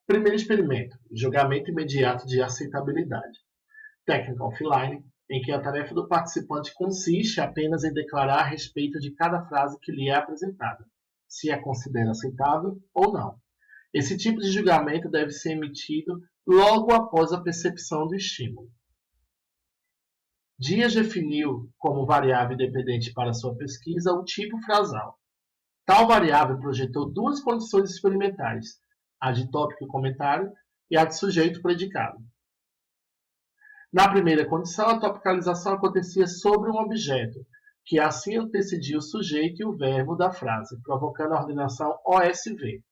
Primeiro experimento: julgamento imediato de aceitabilidade. Técnica offline, em que a tarefa do participante consiste apenas em declarar a respeito de cada frase que lhe é apresentada, se a considera aceitável ou não. Esse tipo de julgamento deve ser emitido logo após a percepção do estímulo. Dias definiu como variável independente para sua pesquisa o tipo frasal. Tal variável projetou duas condições experimentais, a de tópico e comentário e a de sujeito predicado. Na primeira condição, a topicalização acontecia sobre um objeto, que assim antecedia o sujeito e o verbo da frase, provocando a ordenação OSV.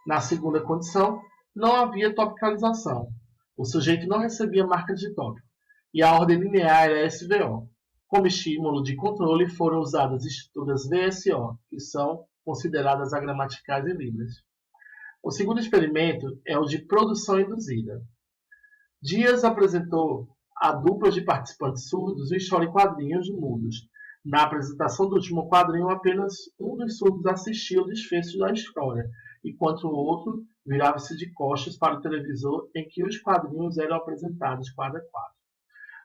Na segunda condição, não havia topicalização. O sujeito não recebia marcas de tópico, e a ordem linear era SVO. Como estímulo de controle foram usadas estruturas VSO, que são consideradas agramaticais em Libras. O segundo experimento é o de produção induzida. Dias apresentou a dupla de participantes surdos uma história em quadrinhos mudos. Na apresentação do último quadrinho, apenas um dos surdos assistia ao desfecho da história, enquanto o outro virava-se de costas para o televisor em que os quadrinhos eram apresentados quadro a quadro.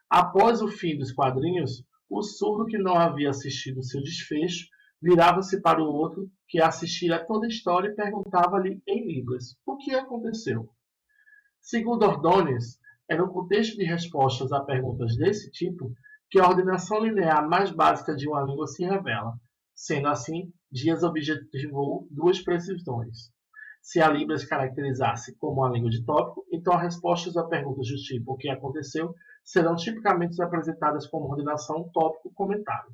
Após o fim dos quadrinhos, o surdo que não havia assistido seu desfecho virava-se para o outro que assistira a toda a história e perguntava-lhe em Libras: o que aconteceu? Segundo Ordonez, é no contexto de respostas a perguntas desse tipo que a ordenação linear mais básica de uma língua se revela. Sendo assim, Dias objetivou duas precisões. Se a Libras caracterizasse como uma língua de tópico, então as respostas a perguntas do tipo o que aconteceu serão tipicamente apresentadas como ordenação tópico-comentário.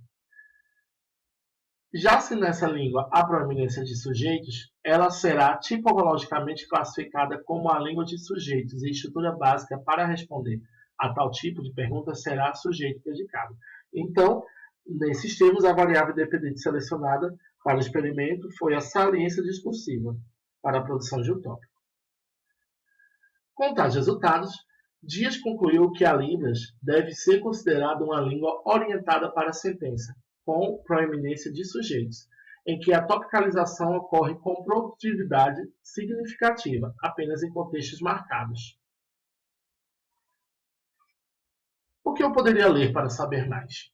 Já se nessa língua há proeminência de sujeitos, ela será tipologicamente classificada como a língua de sujeitos e a estrutura básica para responder a tal tipo de pergunta será sujeito predicado. Então, nesses termos, a variável independente selecionada para o experimento foi a saliência discursiva para a produção de um tópico. Com tais resultados, Dias concluiu que a Libras deve ser considerada uma língua orientada para a sentença, com proeminência de sujeitos, em que a topicalização ocorre com produtividade significativa, apenas em contextos marcados. O que eu poderia ler para saber mais?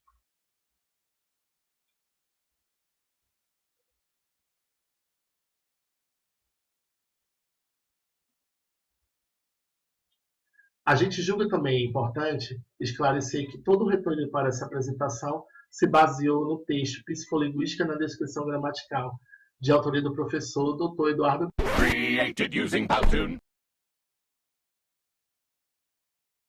A gente julga também importante esclarecer que todo o retorno para essa apresentação se baseou no texto Psicolinguística na Descrição Gramatical, de autoria do professor Dr. Eduardo. Created using Powtoon.